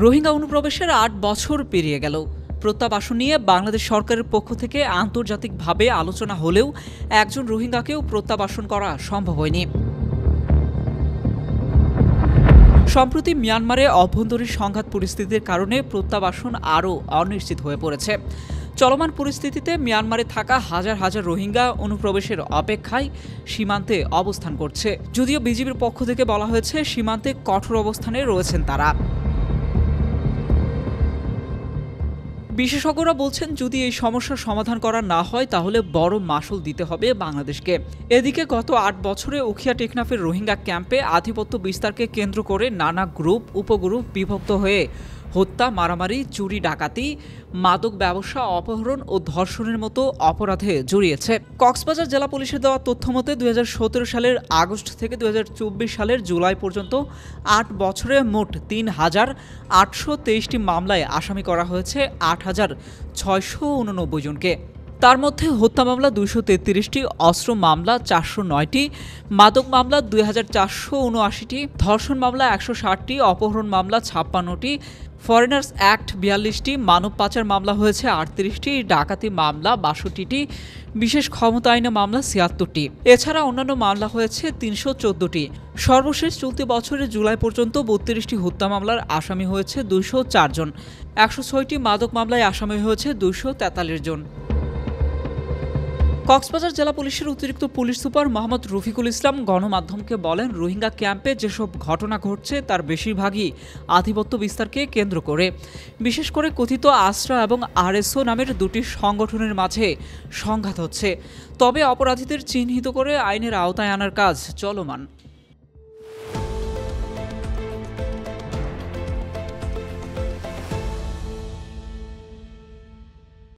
রোহিঙ্গা অনুপ্রবেশের ৮ বছর পেরিয়ে গেল। প্রত্যাবাসন নিয়ে বাংলাদেশ সরকারের পক্ষ থেকে আন্তর্জাতিকভাবে আলোচনা হলেও একজন রোহিঙ্গাকেও প্রত্যাবাসন করা সম্ভব হয়নি। সম্প্রতি মিয়ানমারে অভ্যন্তরীণ সংঘাত পরিস্থিতির কারণে প্রত্যাবাসন আরও অনিশ্চিত হয়ে পড়েছে। চলমান পরিস্থিতিতে মিয়ানমারে থাকা হাজার হাজার রোহিঙ্গা অনুপ্রবেশের অপেক্ষায় সীমান্তে অবস্থান করছে। যদিও বিজিবির পক্ষ থেকে বলা হয়েছে সীমান্তে কঠোর অবস্থানে রয়েছেন তারা। বিশেষজ্ঞরা বলছেন, যদি এই সমস্যার সমাধান করা না হয় তাহলে বড় মাশুল দিতে হবে বাংলাদেশকে। এদিকে গত ৮ বছরে উখিয়া টেকনাফের রোহিঙ্গা ক্যাম্পে আধিপত্য বিস্তারকে কেন্দ্র করে নানা গ্রুপ উপগ্রুপ বিভক্ত হয়ে হত্যা, মারামারি, চুরি, ডাকাতি, মাদক ব্যবসা, অপহরণ ও ধর্ষণের মতো অপরাধে জড়িয়েছে। কক্সবাজার জেলা পুলিশের দেওয়া তথ্যমতে ২০১৭ সালের আগস্ট থেকে ২০২৪ সালের জুলাই পর্যন্ত ৮ বছরে মোট ৩,৮২৩টি মামলায় আসামি করা হয়েছে ৮,৬৮৯ জনকে। তার মধ্যে হত্যা মামলা ২৩৩টি, অস্ত্র মামলা ৪০৯টি, মাদক মামলা ২,৪৭৯টি, ধর্ষণ মামলা ১৬০টি, অপহরণ মামলা ৫৬টি, ফরেনার্স অ্যাক্ট ৪২টি, মানব পাচার মামলা হয়েছে ৩৮টি, ডাকাতি মামলা ৬২টি, বিশেষ ক্ষমতা আইনে মামলা ৭৬টি। এছাড়া অন্যান্য মামলা হয়েছে ৩১৪টি। সর্বশেষ চলতি বছরের জুলাই পর্যন্ত ৩২টি হত্যা মামলার আসামি হয়েছে ২০৪ জন। ১০৬টি মাদক মামলায় আসামি হয়েছে ২৪৩ জন। কক্সবাজার জেলা পুলিশের অতিরিক্ত পুলিশ সুপার মোহাম্মদ রফিকুল ইসলাম গণমাধ্যমকে বলেন, রোহিঙ্গা ক্যাম্পে যেসব ঘটনা ঘটছে তার বেশিরভাগই আধিপত্য বিস্তারকে কেন্দ্র করে। বিশেষ করে কথিত আসরা এবং আরএসও নামের দুটি সংগঠনের মাঝে সংঘাত হচ্ছে। তবে অপরাধীদের চিহ্নিত করে আইনের আওতায় আনার কাজ চলমান।